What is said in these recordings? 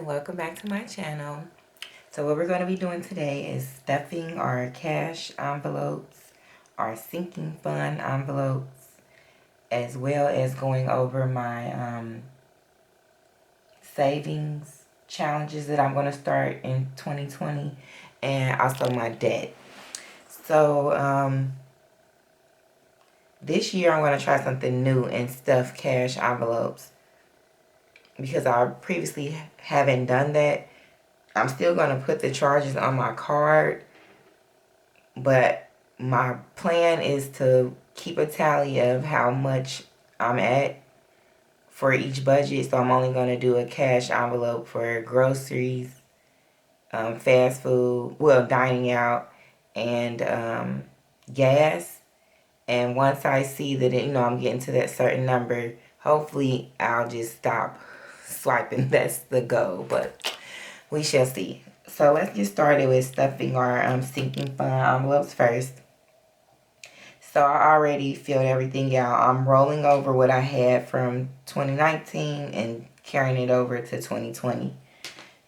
and welcome back to my channel. So what we're going to be doing today is stuffing our cash envelopes, our sinking fund envelopes, as well as going over my savings challenges that I'm going to start in 2020, and also my debt. So this year I'm going to try something new and stuff cash envelopes, because I previously haven't done that. I'm still going to put the charges on my card, but my plan is to keep a tally of how much I'm at for each budget. So I'm only going to do a cash envelope for groceries, fast food, well, dining out, and gas. And once I see that, I'm getting to that certain number, hopefully I'll just stop swiping. That's the goal, but we shall see. So let's get started with stuffing our sinking fund envelopes first. So I already filled everything out. I'm rolling over what I had from 2019 and carrying it over to 2020.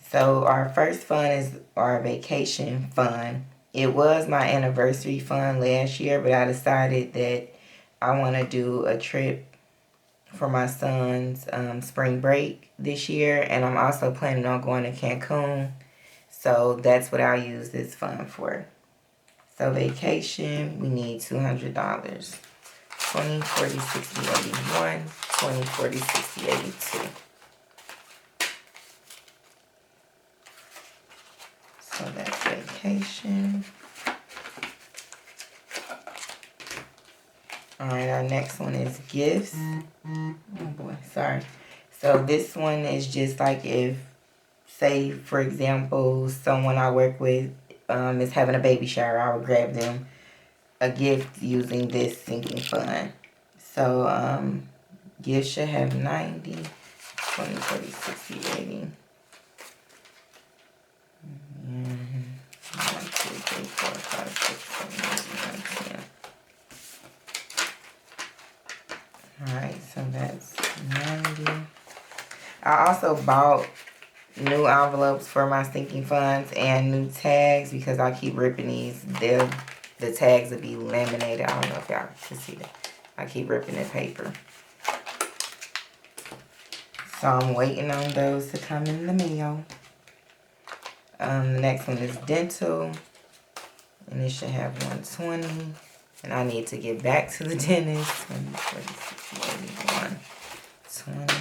So our first fund is our vacation fund. It was my anniversary fund last year, but I decided that I want to do a trip for my son's spring break this year, and I'm also planning on going to Cancun. So that's what I'll use this fund for. So vacation, we need $200. 20, 40, 60, 81. 20, 40, 60, 82. So that's vacation. Alright, our next one is gifts. Oh boy, sorry. So this one is just like if, say for example, someone I work with is having a baby shower, I would grab them a gift using this sinking fund. So gifts should have 90, 20, 30, 60, 80. 1, 2, 3, 4, 5, 6, 7, 8, 9, 10. Alright, so that's 90. I also bought new envelopes for my sinking funds and new tags because I keep ripping these. The tags will be laminated. I don't know if y'all can see that. I keep ripping the paper. So I'm waiting on those to come in the mail. The next one is dental. And it should have 120. And I need to get back to the dentist. 20, 30, 60, 81, 20.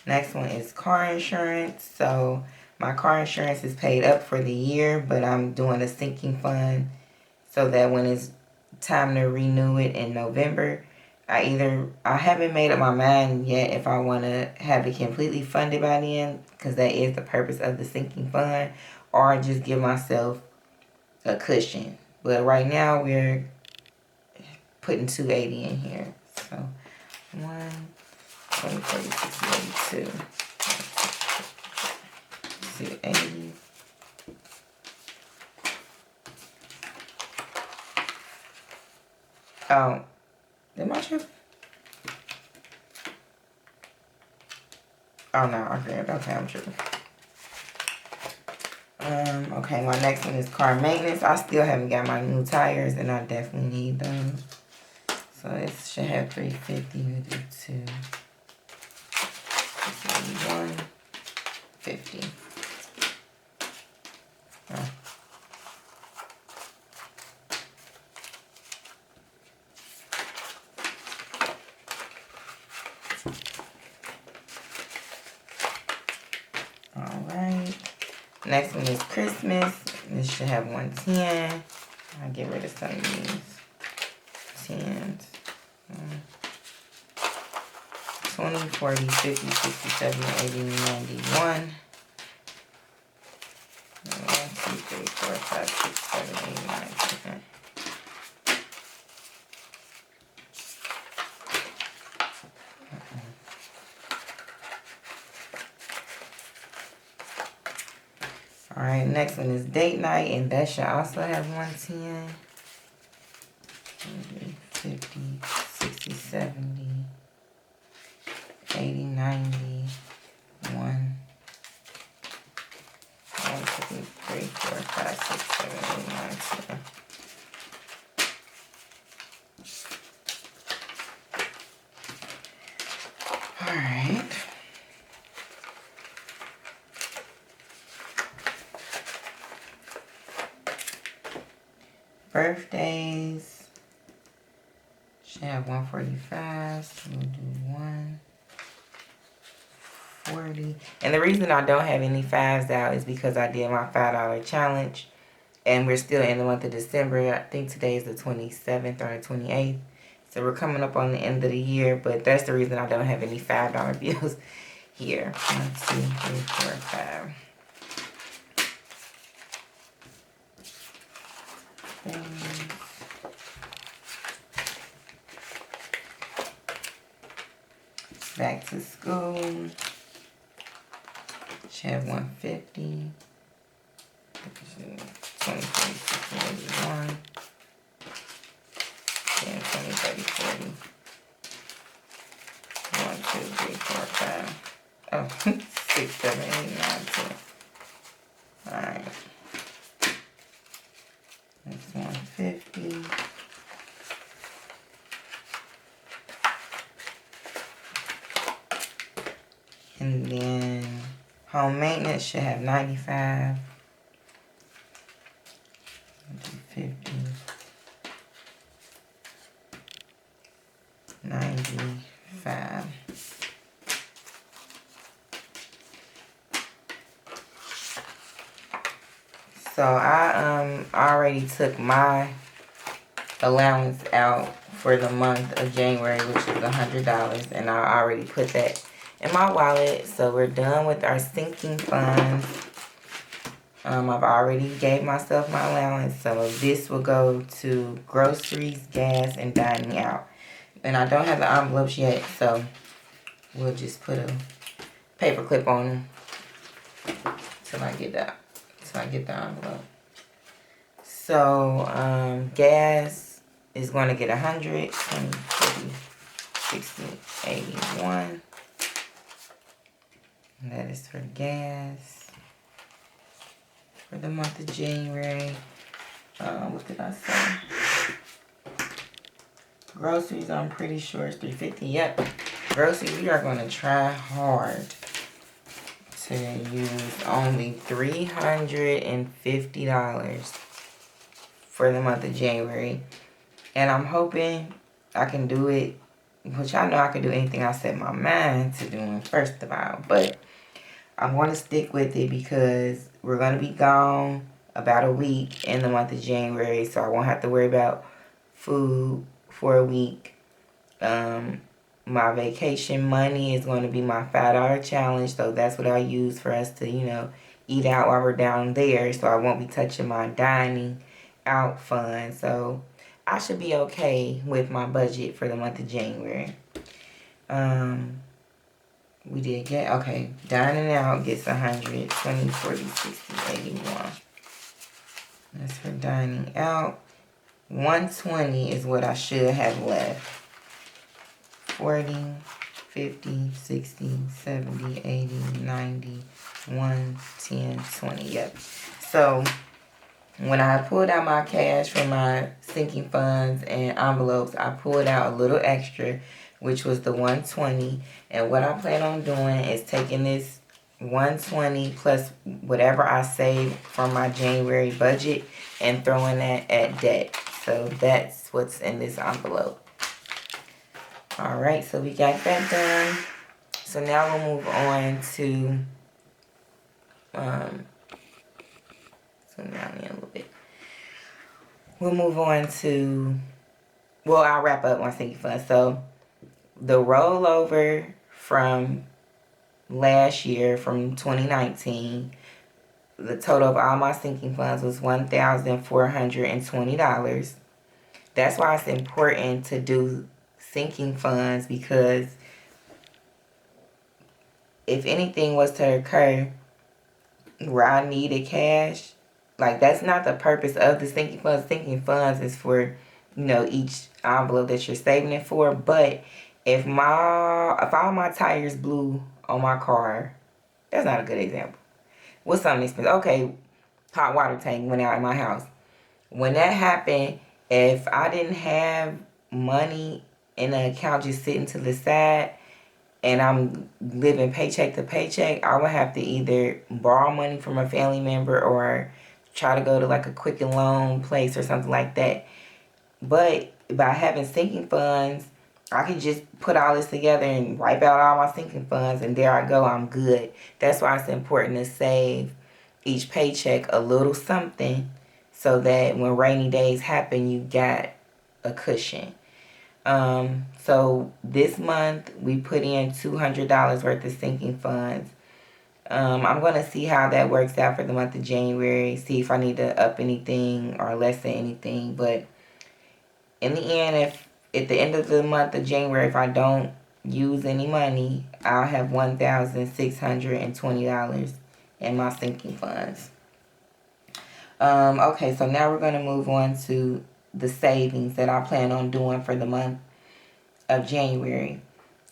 Next one is car insurance. So my car insurance is paid up for the year, but I'm doing a sinking fund so that when it's time to renew it in November, I haven't made up my mind yet if I want to have it completely funded by then, because that is the purpose of the sinking fund, or just give myself a cushion. But right now we're putting 280 in here. So 1, 20, 30, 60, 82. 280. Oh, am I tripping? Oh no, I grabbed. Okay, I'm tripping. Okay, my next one is car maintenance. I still haven't got my new tires, and I definitely need those. So it should have 350. We do 2. 1, 50. Oh. Alright. Next one is Christmas. This should have 110. I'll get rid of some of these 10s. 20, 40, 50, 60, 70, 80, 91. 1, 2, 3, 4, 5, 6, 7, 8, 9, 10. Alright, next next one is date night, and that should also have 110. 50, 60, 70, 80, 90, 1, 1, 2, 3, 4, 5, 6, 7, 8, 9, 10. Alright. Birthdays. Should have 145. So we'll do 140. And the reason I don't have any fives out is because I did my $5 challenge. And we're still in the month of December. I think today is the 27th or the 28th. So we're coming up on the end of the year. But that's the reason I don't have any $5 bills here. 1, 2, 3, 4, 5. Back to school. Should have 150. 20, 26, 81. 10, 20, 30, 40. 1, 2, 3, 4, 5. Oh, 6, 7, 8, 9, 10. Alright. That's 150. And then home maintenance should have 95. 50. 95. So I already took my allowance out for the month of January, which is $100, and I already put that in my wallet. So we're done with our sinking funds. I've already gave myself my allowance, so this will go to groceries, gas, and dining out. And I don't have the envelopes yet, so we'll just put a paper clip on them till I get the envelope. So gas is going to get 100, 20, 30, 60, 81. And that is for gas for the month of January. What did I say? Groceries, I'm pretty sure it's $350. Yep. Groceries, we are going to try hard to use only $350 for the month of January. And I'm hoping I can do it, which I know I can do anything I set my mind to doing, first of all. But I'm going to stick with it because we're going to be gone about a week in the month of January. So I won't have to worry about food for a week. My vacation money is going to be my $5 challenge. So that's what I use for us to, eat out while we're down there. So I won't be touching my dining out fund. So I should be okay with my budget for the month of January. We did get, okay, dining out gets 100, 20, 40, 60, 81. That's for dining out. 120 is what I should have left. 40, 50, 60, 70, 80, 90, 1, 10, 20. Yep. So when I pulled out my cash from my sinking funds and envelopes, I pulled out a little extra, which was the 120. And what I plan on doing is taking this 120 plus whatever I saved from my January budget and throwing that at debt. So that's what's in this envelope. All right, so we got that done. So now we'll move on to, zoom down in a little bit. We'll move on to, well, I'll wrap up my sinking fund. So the rollover from last year, from 2019, the total of all my sinking funds was $1,420. That's why it's important to do sinking funds, because if anything was to occur where I needed cash, Like, that's not the purpose of the sinking funds. Sinking funds is for, each envelope that you're saving it for. But if all my tires blew on my car, that's not a good example. What's something expensive? Okay, hot water tank went out in my house. When that happened, if I didn't have money in the account just sitting to the side, and I'm living paycheck to paycheck, I would have to either borrow money from a family member or try to go to like a quicken loan place or something like that. But by having sinking funds, I can just put all this together and wipe out all my sinking funds, and there I go, I'm good. That's why it's important to save each paycheck a little something so that when rainy days happen, you got a cushion. So this month we put in $200 worth of sinking funds. I'm going to see how that works out for the month of January, see if I need to up anything or lessen anything. But in the end, if at the end of the month of January, if I don't use any money, I'll have $1,620 in my sinking funds. Okay, so now we're going to move on to the savings that I plan on doing for the month of January.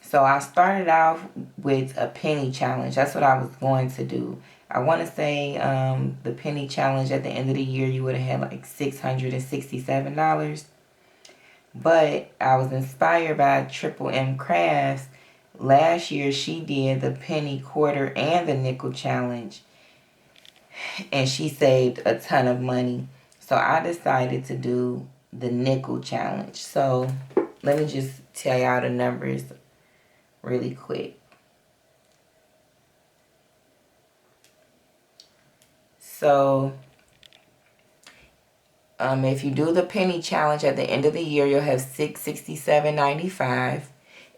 So I started off with a penny challenge. That's what I was going to do. I want to say the penny challenge at the end of the year, you would have had like $667. But I was inspired by Triple M Crafts. Last year, she did the penny, quarter, and the nickel challenge. And she saved a ton of money. So I decided to do the nickel challenge. So let me just tell y'all the numbers really quick. So if you do the penny challenge at the end of the year, you'll have $667.95.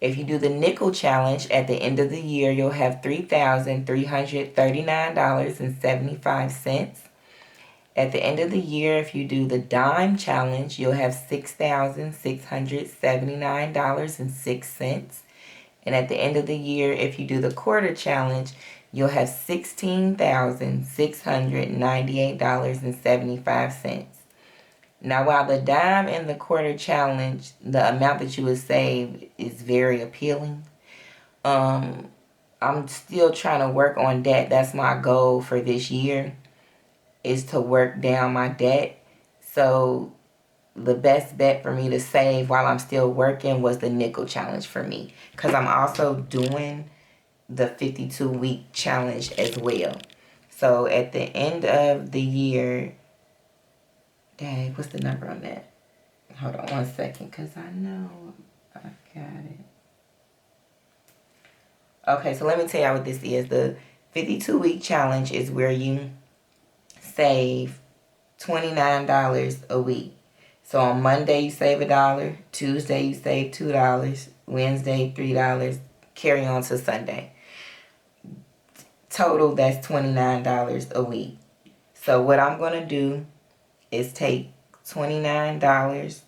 If you do the nickel challenge at the end of the year, you'll have $3,339.75. At the end of the year, if you do the dime challenge, you'll have $6,679.06. And at the end of the year, if you do the quarter challenge, you'll have $16,698.75. Now, while the dime and the quarter challenge, the amount that you would save is very appealing, I'm still trying to work on debt. That's my goal for this year, is to work down my debt. So the best bet for me to save while I'm still working was the nickel challenge for me, because I'm also doing the 52-week challenge as well. So at the end of the year, dang, what's the number on that? Hold on one second, because I know I got it. Okay, so let me tell you what this is. The 52-week challenge is where you save $29 a week. So on Monday you save $1, Tuesday you save $2, Wednesday $3, carry on to Sunday. Total, that's $29 a week. So what I'm going to do is take $29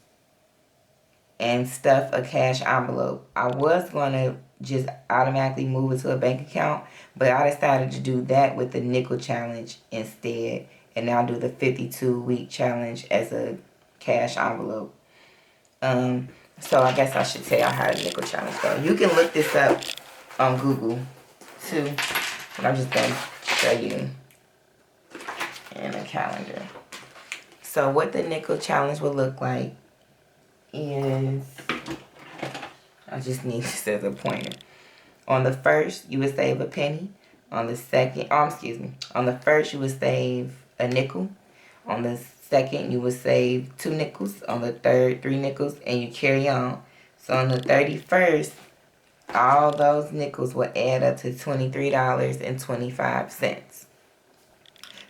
and stuff a cash envelope. I was going to just automatically move it to a bank account, but I decided to do that with the nickel challenge instead, and now do the 52-week challenge as a cash envelope. So I guess I should tell y'all how the nickel challenge goes. You can look this up on Google too, but I'm just going to show you in a calendar. So what the nickel challenge will look like is, I just need this as a pointer. On the first, you would save a penny. On the second, on the first, you would save a nickel. On the second, you would save 2 nickels. On the third, 3 nickels, and you carry on. So on the 31st, all those nickels will add up to $23.25.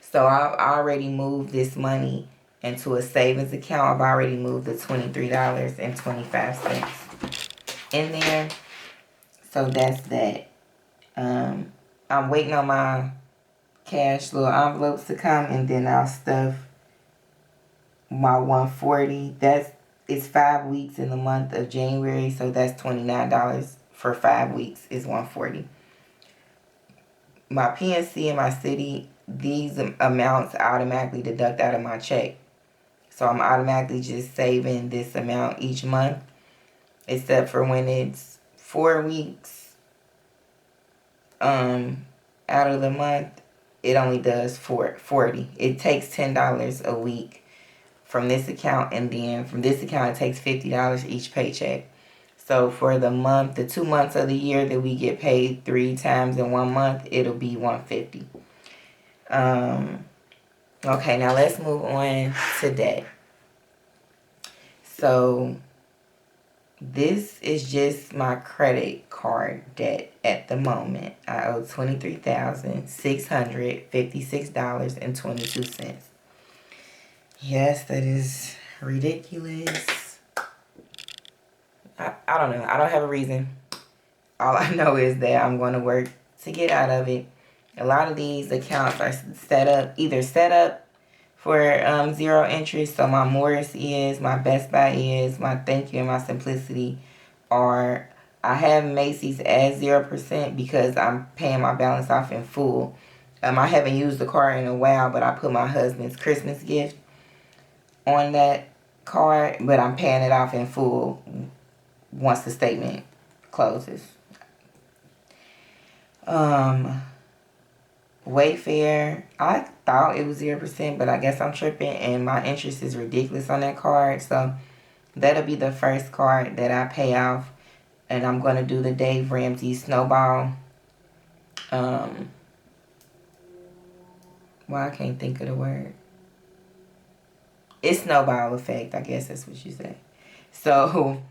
So I've already moved this money into a savings account. I've already moved the $23.25 in there. So that's that. I'm waiting on my cash little envelopes to come, and then I'll stuff my $140. It's 5 weeks in the month of January, so that's $29 for 5 weeks is $140. My PNC in my city these amounts automatically deduct out of my check. So I'm automatically just saving this amount each month, except for when it's 4 weeks out of the month, it only does 40. It takes $10 a week from this account, and then from this account it takes $50 each paycheck. So for the month, the 2 months of the year that we get paid 3 times in 1 month, it'll be $150. Okay, now let's move on to debt. So this is just my credit card debt at the moment. I owe $23,656.22. Yes, that is ridiculous. I don't know. I don't have a reason. All I know is that I'm going to work to get out of it. A lot of these accounts are either set up for 0 interest. So my Morris is, my Best Buy is, my Thank You and my Simplicity are. I have Macy's as 0% because I'm paying my balance off in full. I haven't used the card in a while, but I put my husband's Christmas gift on that card, but I'm paying it off in full once the statement closes. Wayfair, I thought it was 0%, but I guess I'm tripping, and my interest is ridiculous on that card. So that'll be the first card that I pay off, and I'm going to do the Dave Ramsey Snowball. Well, I can't think of the word. It's snowball effect, I guess that's what you say. So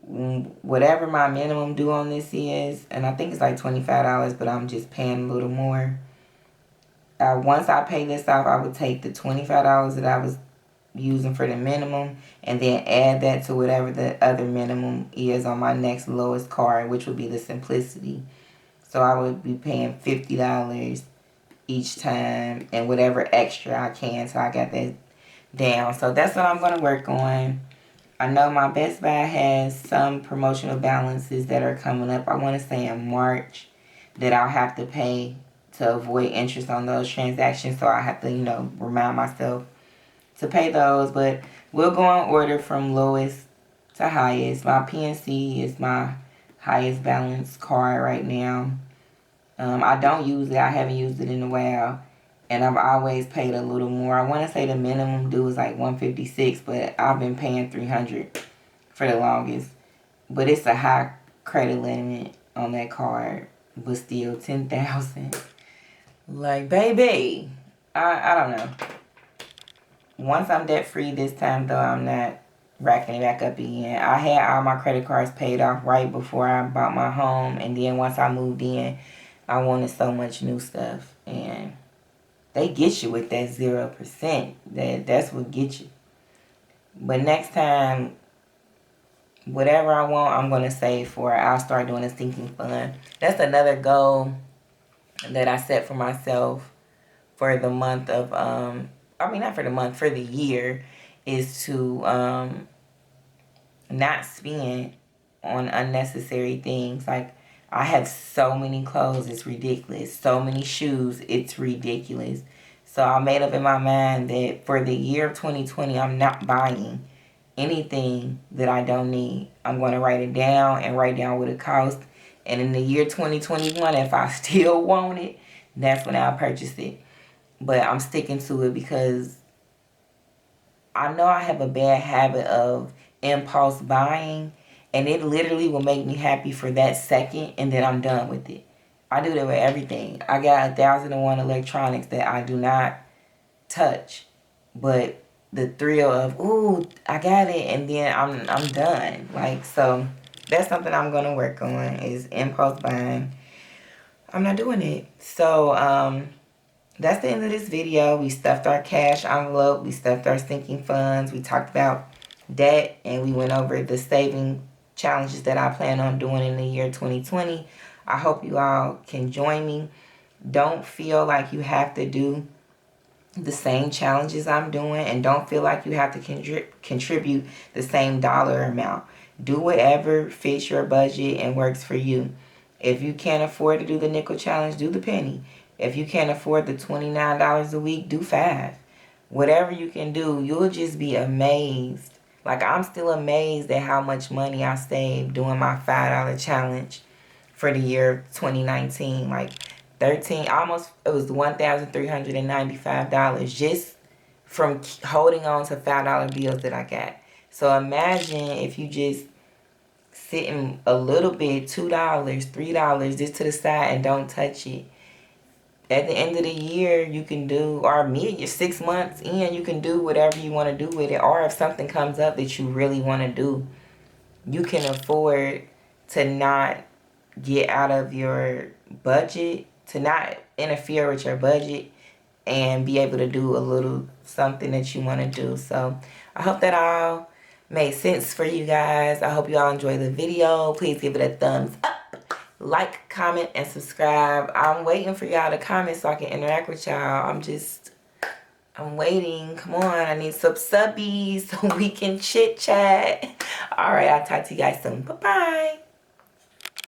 whatever my minimum due on this is, and I think it's like $25, but I'm just paying a little more. Once I pay this off, I would take the $25 that I was using for the minimum and then add that to whatever the other minimum is on my next lowest card, which would be the Simplicity. So I would be paying $50 each time and whatever extra I can. So I got that down. So that's what I'm going to work on. I know my Best Buy has some promotional balances that are coming up. I want to say in March that I'll have to pay to avoid interest on those transactions. So I have to, remind myself to pay those. But we'll go in order from lowest to highest. My PNC is my highest balance card right now. I don't use it. I haven't used it in a while. And I've always paid a little more. I want to say the minimum due is like $156, but I've been paying $300 for the longest. But it's a high credit limit on that card, but still $10,000. Like, baby, I don't know. Once I'm debt free this time, though, I'm not racking it back up again. I had all my credit cards paid off right before I bought my home, and then once I moved in, I wanted so much new stuff, and they get you with that 0%. That's what gets you. But next time, whatever I want, I'm going to save for. I'll start doing a sinking fund. That's another goal that I set for myself for the month of, not for the month, for the year, is to not spend on unnecessary things. Like, I have so many clothes, it's ridiculous. So many shoes, it's ridiculous. So I made up in my mind that for the year of 2020, I'm not buying anything that I don't need. I'm going to write it down and write down what it costs. And in the year 2021, if I still want it, that's when I'll purchase it. But I'm sticking to it because I know I have a bad habit of impulse buying. And it literally will make me happy for that second, and then I'm done with it. I do that with everything. I got 1,001 electronics that I do not touch. But the thrill of, ooh, I got it, and then I'm done. Like, so that's something I'm going to work on is impulse buying. I'm not doing it. So, that's the end of this video. We stuffed our cash envelope. We stuffed our sinking funds. We talked about debt, and we went over the saving challenges that I plan on doing in the year 2020. I hope you all can join me. Don't feel like you have to do the same challenges I'm doing, and don't feel like you have to contribute the same dollar amount. Do whatever fits your budget and works for you. If you can't afford to do the nickel challenge, do the penny. If you can't afford the $29 a week, do 5. Whatever you can do, you'll just be amazed. Like, I'm still amazed at how much money I saved doing my $5 challenge for the year 2019. Like, 13, almost, it was $1,395 just from holding on to $5 bills that I got. So imagine if you just sitting a little bit, $2, $3 just to the side and don't touch it. At the end of the year, you can do, or you're 6 months in, you can do whatever you want to do with it. Or if something comes up that you really want to do, you can afford to not get out of your budget, to not interfere with your budget, and be able to do a little something that you want to do. So I hope that all made sense for you guys. I hope you all enjoyed the video. Please give it a thumbs up. Like, comment, and subscribe. I'm waiting for y'all to comment so I can interact with y'all. I'm waiting. Come on. I need some subbies so we can chit chat. All right. I'll talk to you guys soon. Bye-bye.